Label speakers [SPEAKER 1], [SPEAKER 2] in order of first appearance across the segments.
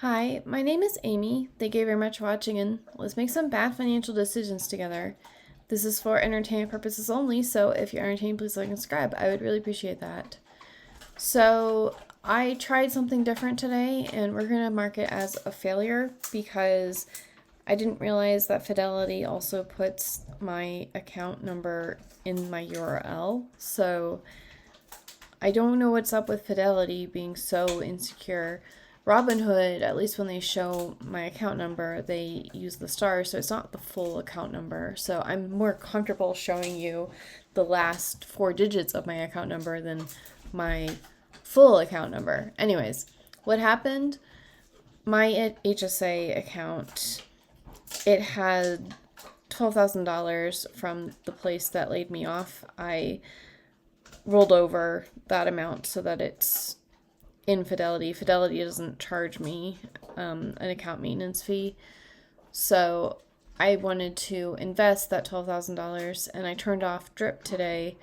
[SPEAKER 1] Hi, my name is Amy. Thank you very much for watching, and let's make some bad financial decisions together. This is for entertainment purposes only, so if you're entertained, please like and subscribe. I would really appreciate that. So I tried something different today, and we're going to mark it as a failure because I didn't realize that Fidelity also puts my account number in my URL. So I don't know what's up with Fidelity being so insecure. Robinhood, at least when they show my account number, they use the stars, so it's not the full account number. So I'm more comfortable showing you the last 4 digits of my account number than my full account number. Anyways, what happened? My HSA account, it had $12,000 from the place that laid me off. I rolled over that amount so that it's in Fidelity. Fidelity doesn't charge me an account maintenance fee. So I wanted to invest that $12,000 and I turned off drip today.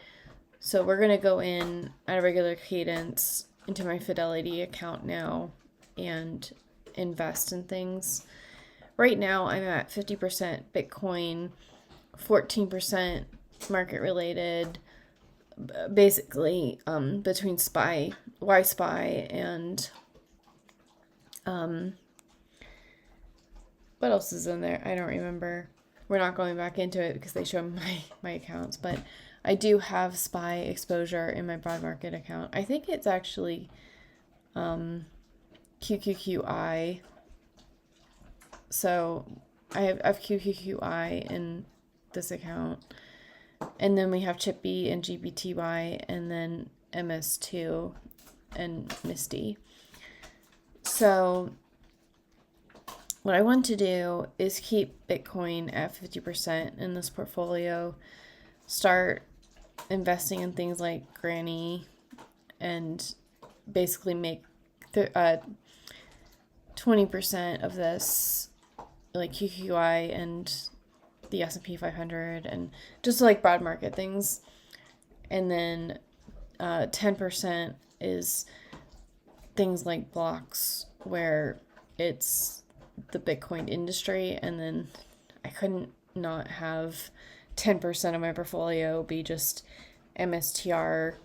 [SPEAKER 1] So we're going to go in at a regular cadence into my Fidelity account now and invest in things. Right now I'm at 50% Bitcoin, 14% market related, basically between YSpy and what else is in there? I don't remember. We're not going back into it because they show my accounts, but I do have SPY exposure in my broad market account. I think it's actually QQQI. So I have QQQI in this account. And then we have Chippy and GBTY and then MS2 and Misty. So what I want to do is keep Bitcoin at 50% in this portfolio, start investing in things like Granny, and basically make 20% of this like QQI and the S&P 500 and just like broad market things. And then 10% is things like blocks where it's the Bitcoin industry. And then I couldn't not have 10% of my portfolio be just MSTR,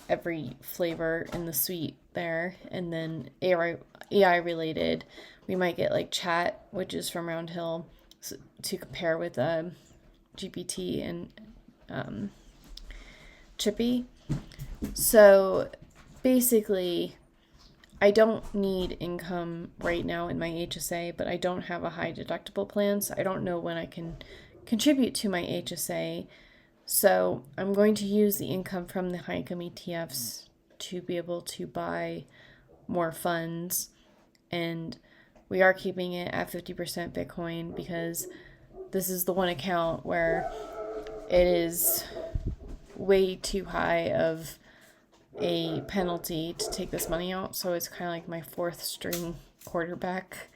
[SPEAKER 1] every flavor in the suite there. And then AI related, we might get like chat, which is from Roundhill, to compare with GPT and Chippy. So basically, I don't need income right now in my HSA, but I don't have a high deductible plan, so I don't know when I can contribute to my HSA. So I'm going to use the income from the high income ETFs to be able to buy more funds, and we are keeping it at 50% Bitcoin because this is the one account where it is way too high of a penalty to take this money out. So it's kind of like my fourth string quarterback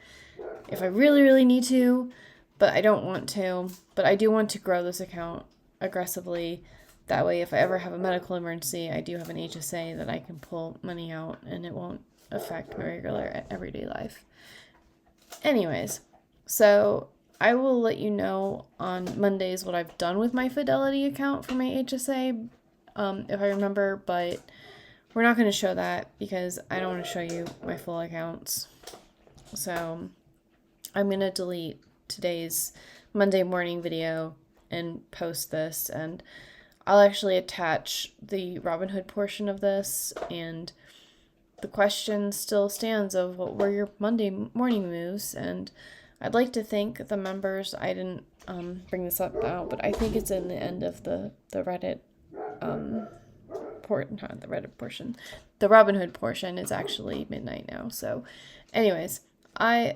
[SPEAKER 1] if I really, really need to, but I don't want to. But I do want to grow this account aggressively. That way, if I ever have a medical emergency, I do have an HSA that I can pull money out and it won't affect my regular everyday life. Anyways, so I will let you know on Mondays what I've done with my Fidelity account for my HSA, if I remember, but we're not going to show that because I don't want to show you my full accounts. So I'm going to delete today's Monday morning video and post this, and I'll actually attach the Robinhood portion of this, and the question still stands of what were your Monday morning moves. And I'd like to thank the members. I didn't bring this up now, but I think it's in the end of the Reddit not the Reddit portion. The Robinhood portion is actually midnight now. So anyways, I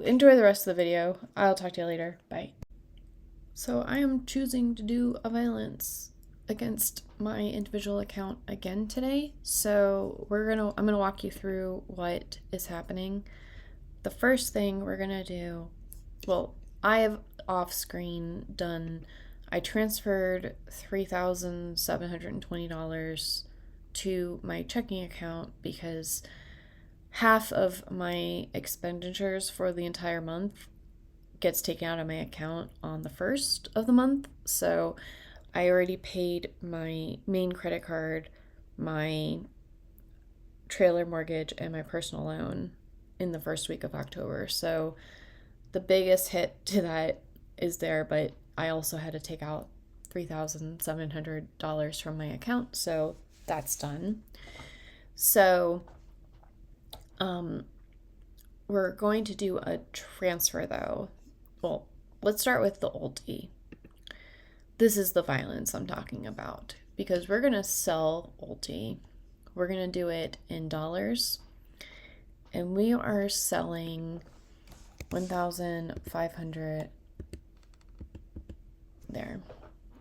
[SPEAKER 1] enjoy the rest of the video. I'll talk to you later. Bye. So I am choosing to do a violence against my individual account again today. So I'm gonna walk you through what is happening. The first thing we're gonna do, well, I have off screen done, I transferred $3,720 to my checking account because half of my expenditures for the entire month gets taken out of my account on the first of the month. So I already paid my main credit card, my trailer mortgage, and my personal loan in the first week of October. So the biggest hit to that is there, but I also had to take out $3,700 from my account. So that's done. So we're going to do a transfer though. Well, let's start with the oldie. This is the violence I'm talking about because we're going to sell oldie. We're going to do it in dollars, and we are selling 1,500 there.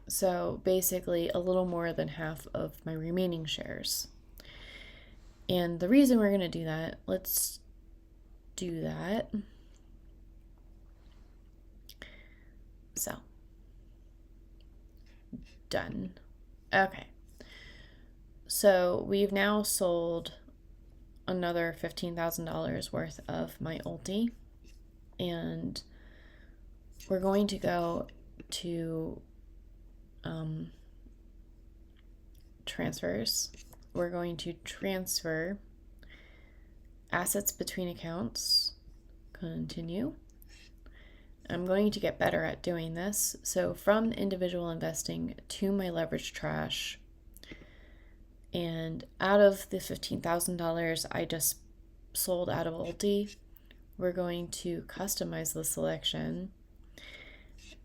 [SPEAKER 1] So basically a little more than half of my remaining shares. And the reason we're going to do that, let's do that. So, done. Okay. So we've now sold another $15,000 worth of my oldie, and we're going to go to transfers. We're going to transfer assets between accounts. Continue. I'm going to get better at doing this. So from individual investing to my leverage trash, and out of the $15,000 I just sold out of oldie, we're going to customize the selection.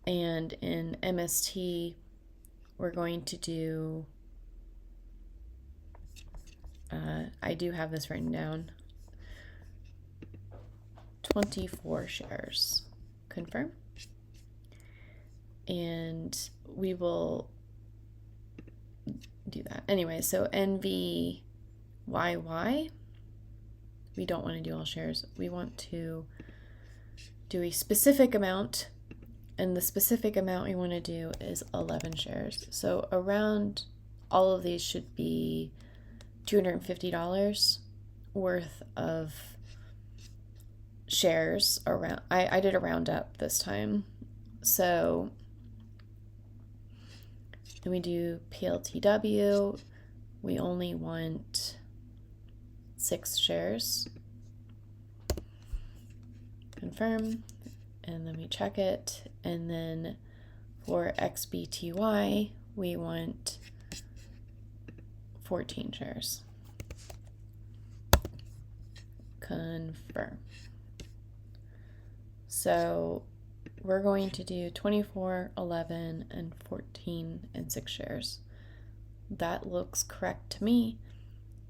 [SPEAKER 1] And in MST, we're going to do, I do have this written down, 24 shares. Confirm. And we will do that. Anyway, so NVYY, we don't want to do all shares. We want to do a specific amount, and the specific amount we want to do is 11 shares. So around all of these should be $250 worth of shares. Around, I did a round up this time. So then we do PLTW. We only want 6 shares. Confirm. And then we check it. And then for XBTY, we want 14 shares. Confirm. So we're going to do 24, 11, and 14, and 6 shares. That looks correct to me.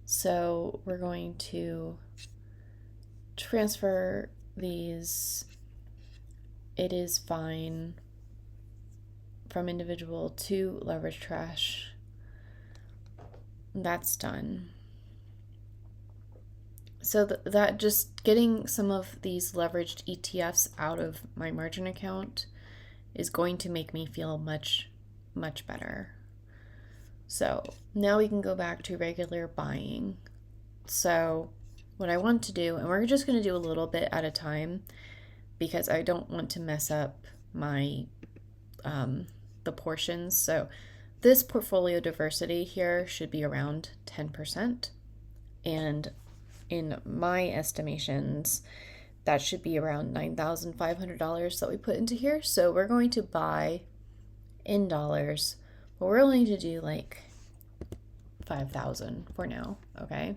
[SPEAKER 1] So we're going to transfer these. It is fine from individual to leverage trash. That's done. So that just getting some of these leveraged ETFs out of my margin account is going to make me feel much, much better. So now we can go back to regular buying. So what I want to do, and we're just going to do a little bit at a time because I don't want to mess up my the portions. So this portfolio diversity here should be around 10%, and in my estimations, that should be around $9,500 that we put into here. So we're going to buy in dollars, but we're only to do like 5,000 for now, okay?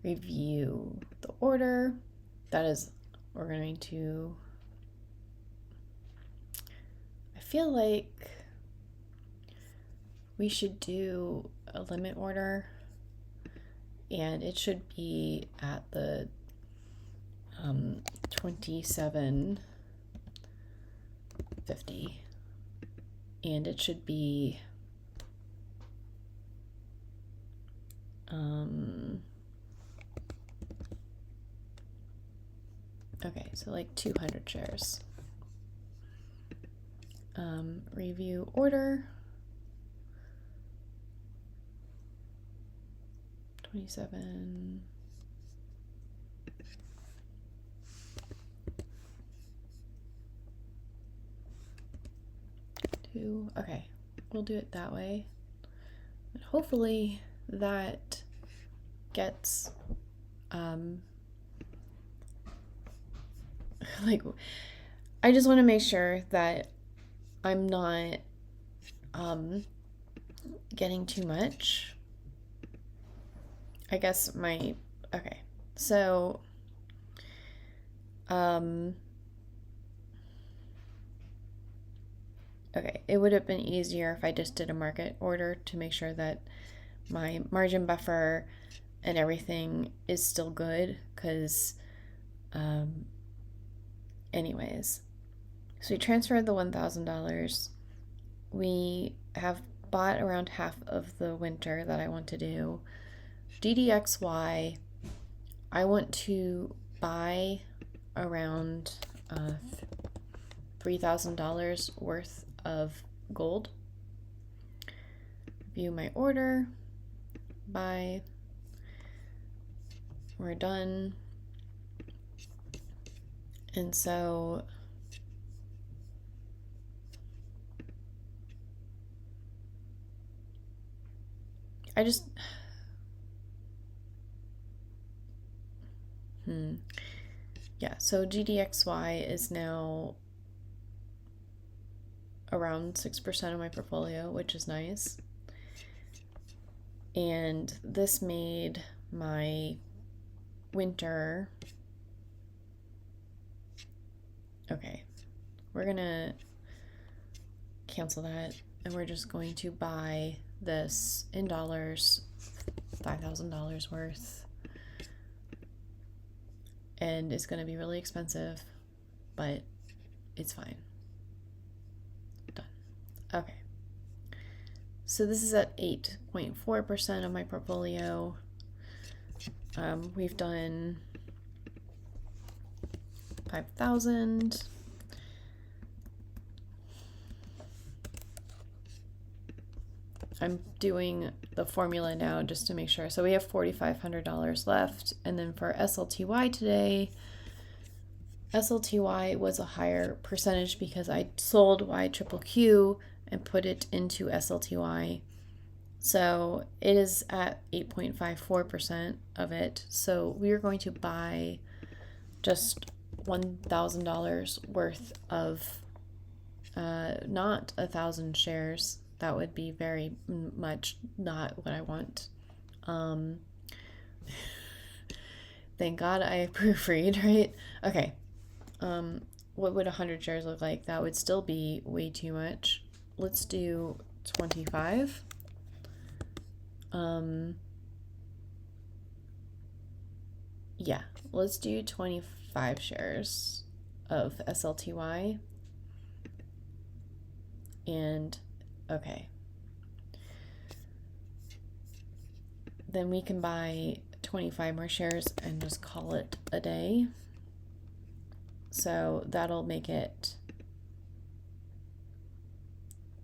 [SPEAKER 1] Review the order. That is, we're going to, I feel like we should do a limit order, and it should be at the 27.50, and it should be okay, so like 200 shares. Review order. 27. 2. Okay, we'll do it that way. And hopefully that gets like, I just want to make sure that I'm not getting too much. I guess okay, so okay, it would have been easier if I just did a market order to make sure that my margin buffer and everything is still good, because anyways, so we transferred the $1,000. We have bought around half of the winter that I want to do. DDXY, I want to buy around $3,000 worth of gold. View my order, buy, we're done. And so I just yeah, so GDXY is now around 6% of my portfolio, which is nice. And this made my winter, okay, we're gonna cancel that, and we're just going to buy this in dollars, $5,000 worth. And it's gonna be really expensive, but it's fine. Done. Okay. So this is at 8.4% of my portfolio. We've done 5,000. I'm doing the formula now just to make sure. So we have $4,500 left. And then for SLTY today, SLTY was a higher percentage because I sold YQQQ and put it into SLTY. So it is at 8.54% of it. So we are going to buy just $1,000 worth of, not 1,000 shares. That would be very much not what I want. Thank God I proofread, right? Okay. What would 100 shares look like? That would still be way too much. Let's do 25. Yeah, let's do 25 shares of SLTY. And okay. Then we can buy 25 more shares and just call it a day. So that'll make it,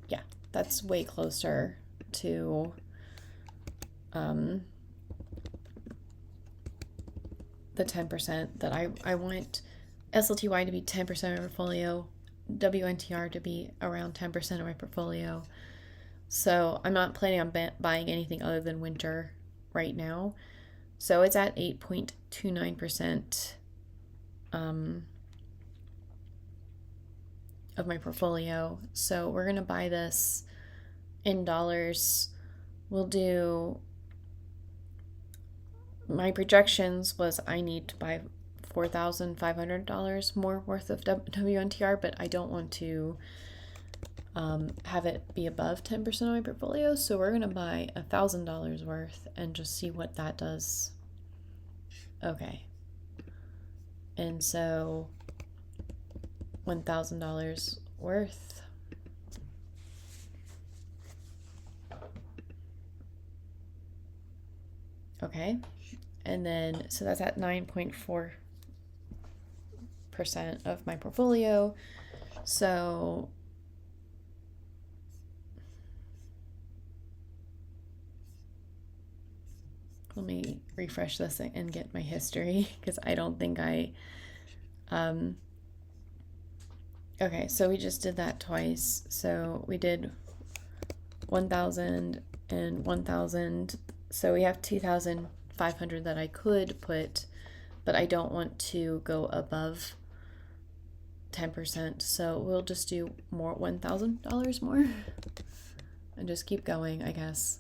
[SPEAKER 1] yeah, that's way closer to the 10% that I want SLTY to be 10% of my portfolio, WNTR to be around 10% of my portfolio. So I'm not planning on buying anything other than winter right now. So it's at 8.29% of my portfolio. So we're going to buy this in dollars. We'll do, my projections was I need to buy $4,500 more worth of WNTR, but I don't want to have it be above 10% of my portfolio. So we're going to buy $1,000 worth and just see what that does. Okay. And so $1,000 worth. Okay. And then, so that's at 9.4% of my portfolio. So let me refresh this and get my history, because I don't think I Okay, so we just did that twice. So we did 1,000 and 1,000. So we have 2,500 that I could put, but I don't want to go above 10%. So we'll just do more, $1,000 more and just keep going, I guess.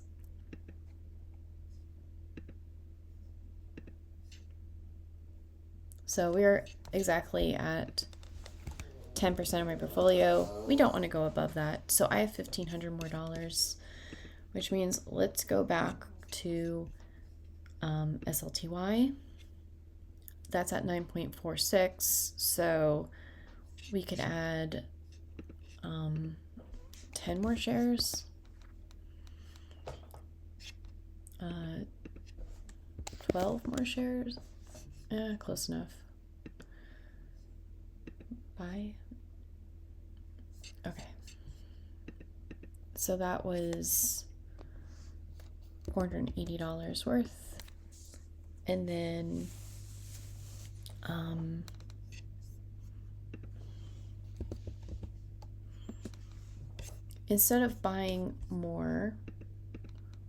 [SPEAKER 1] So we're exactly at 10% of my portfolio. We don't want to go above that. So I have $1,500 more dollars, which means let's go back to SLTY. That's at 9.46. So we could add 10 more shares. 12 more shares. Close enough. Buy. Okay. So that was $480 worth. And then instead of buying more,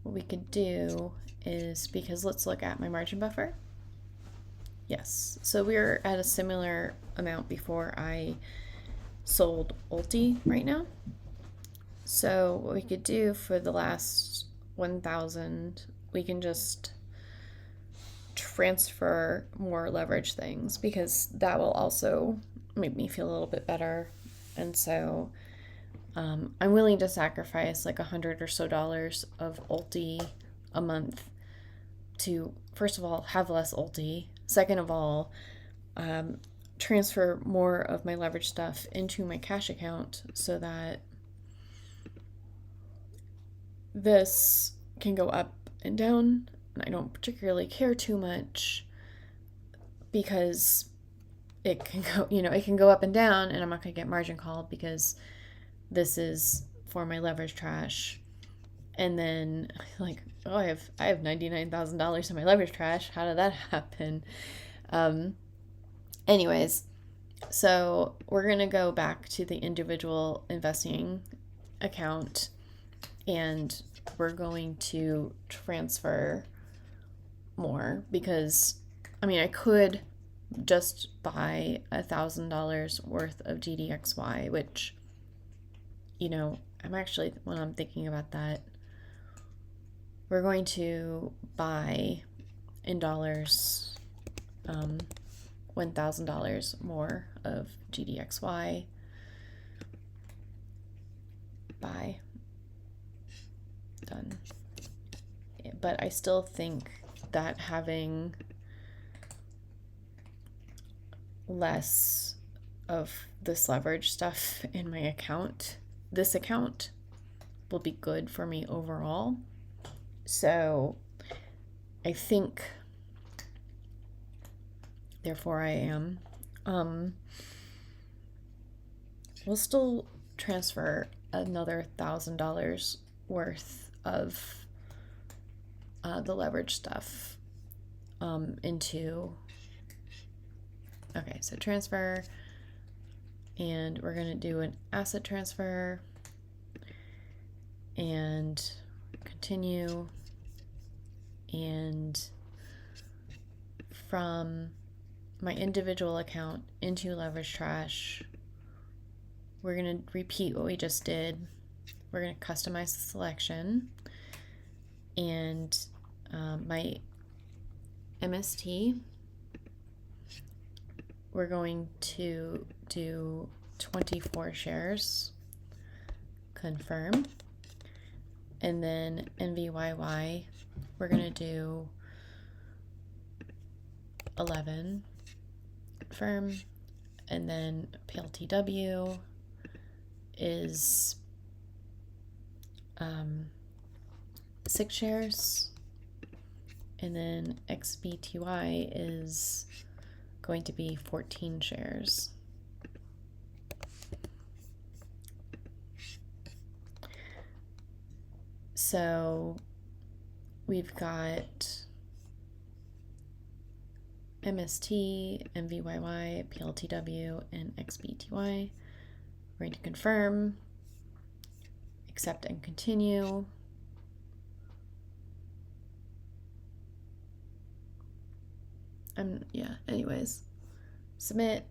[SPEAKER 1] what we could do is, because let's look at my margin buffer. Yes, so we're at a similar amount before I sold Ulti right now. So what we could do for the last 1,000, we can just transfer more leverage things, because that will also make me feel a little bit better. And so I'm willing to sacrifice like $100 or so of Ulti a month to, first of all, have less Ulti. Second of all, transfer more of my leverage stuff into my cash account so that this can go up and down. And I don't particularly care too much, because it can go, it can go up and down, and I'm not going to get margin called because this is for my leverage trash. And then like, oh, I have $99,000 in my leverage trash. How did that happen? Anyways, so we're going to go back to the individual investing account, and we're going to transfer more, because I could just buy $1,000 worth of GDXY, which, I'm actually, when I'm thinking about that, we're going to buy in dollars $1,000 more of GDXY. Buy. Done. But I still think that having less of this leverage stuff in my account, this account, will be good for me overall. So I think, therefore I am, we'll still transfer another $1,000 worth of the leverage stuff into, okay, so transfer, and we're going to do an asset transfer and continue. And from my individual account into leverage trash, we're going to repeat what we just did. We're going to customize the selection, and my MST, we're going to do 24 shares, confirm, and then NVYY, we're going to do 11, confirm, and then PLTW is 6 shares, and then XBTY is going to be 14 shares. So we've got MST, MVYY, PLTW, and XBTY. We're going to confirm, accept and continue. Anyways, submit,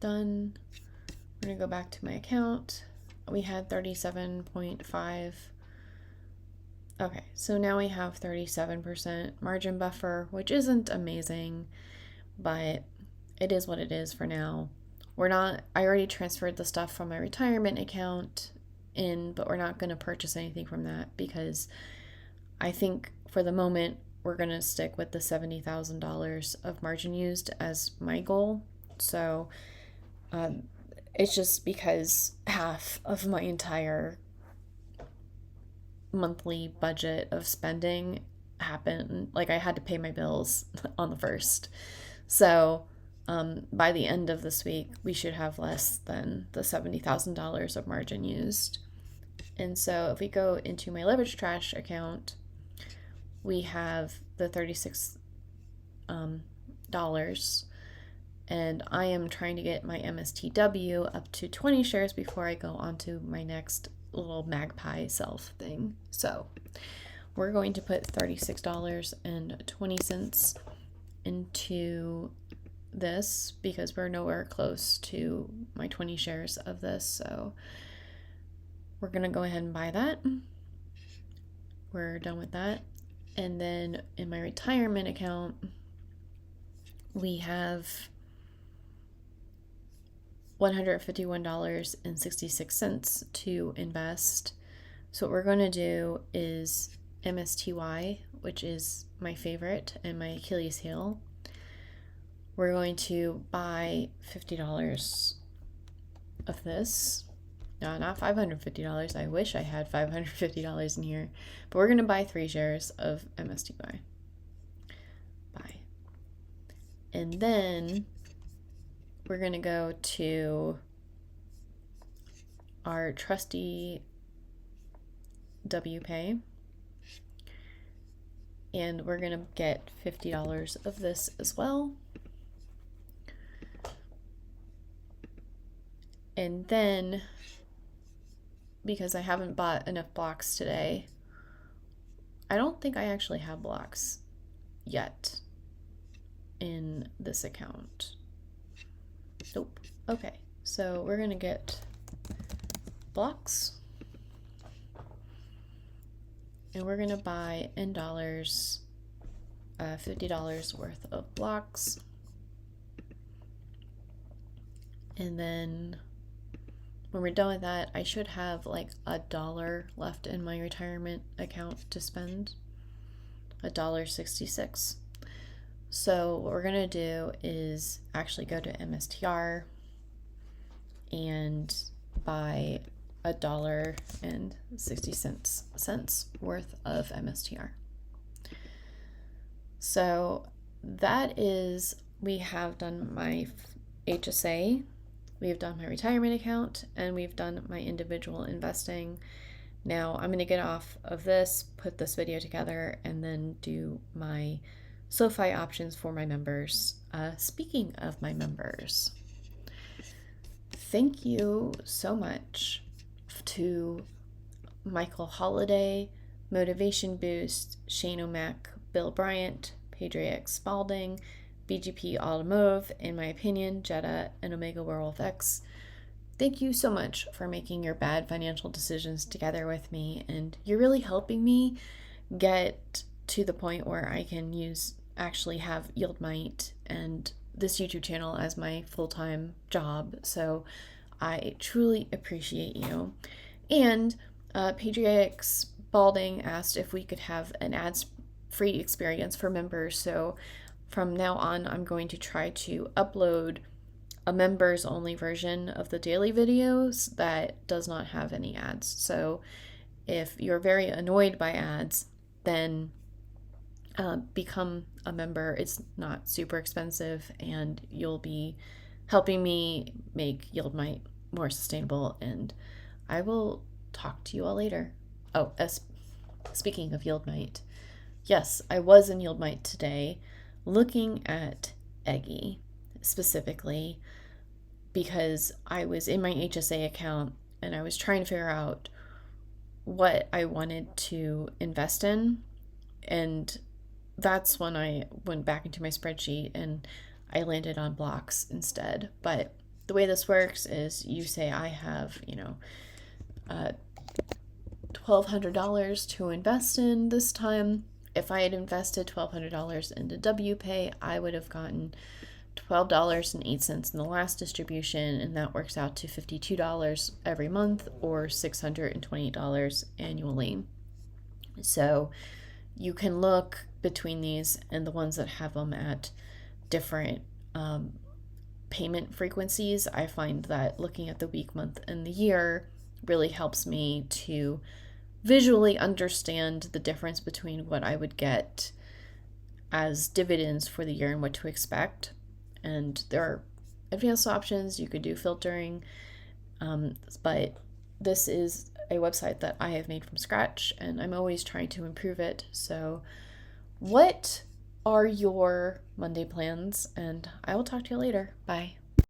[SPEAKER 1] done. We're gonna go back to my account. We had 37.5. Okay, so now we have 37% margin buffer, which isn't amazing, but it is what it is for now. I already transferred the stuff from my retirement account in, but we're not gonna purchase anything from that because I think for the moment, we're going to stick with the $70,000 of margin used as my goal. So it's just because half of my entire monthly budget of spending happened, like I had to pay my bills on the 1st. So by the end of this week, we should have less than the $70,000 of margin used. And so if we go into my leverage trash account, we have the $36, and I am trying to get my MSTW up to 20 shares before I go on to my next little magpie self thing. So we're going to put $36.20 into this because we're nowhere close to my 20 shares of this. So we're going to go ahead and buy that. We're done with that. And then in my retirement account, we have $151.66 to invest. So what we're going to do is MSTY, which is my favorite and my Achilles heel. We're going to buy $50 of this. No, not $550. I wish I had $550 in here. But we're going to buy 3 shares of MSTY. Buy. And then we're going to go to our trusty WPay. And we're going to get $50 of this as well. And then, because I haven't bought enough blocks today, I don't think I actually have blocks yet in this account. Nope. Okay, so we're gonna get blocks, and we're gonna buy in dollars $50 worth of blocks, and then when we're done with that, I should have like $1 left in my retirement account to spend, $1.66. So what we're gonna do is actually go to MSTR and buy $1.60 worth of MSTR. So that is, we have done my HSA, we've done my retirement account, and we've done my individual investing. Now I'm going to get off of this, put this video together, and then do my SoFi options for my members. Speaking of my members, thank you so much to Michael Holiday, Motivation Boost, Shane O'Mac, Bill Bryant, Pedriac Spalding, BGP Automotive, in my opinion, Jetta, and Omega Werewolf X. Thank you so much for making your bad financial decisions together with me, and you're really helping me get to the point where I can actually have YieldMight and this YouTube channel as my full-time job. So I truly appreciate you. And Pedriac Spalding asked if we could have an ads-free experience for members. So from now on, I'm going to try to upload a members only version of the daily videos that does not have any ads. So if you're very annoyed by ads, then become a member. It's not super expensive, and you'll be helping me make YieldMight more sustainable, and I will talk to you all later. Oh, speaking of YieldMight, yes, I was in YieldMight today looking at Eggy specifically. because I was in my HSA account and I was trying to figure out what I wanted to invest in. And that's when I went back into my spreadsheet and I landed on blocks instead. But the way this works is you say I have, $1,200 to invest in this time. If I had invested $1,200 into WPay, I would have gotten $12.08 in the last distribution, and that works out to $52 every month or $628 annually. So you can look between these and the ones that have them at different payment frequencies. I find that looking at the week, month, and the year really helps me to visually understand the difference between what I would get as dividends for the year and what to expect. And there are advanced options. You could do filtering, but this is a website that I have made from scratch and I'm always trying to improve it. So what are your Monday plans? And I will talk to you later. Bye.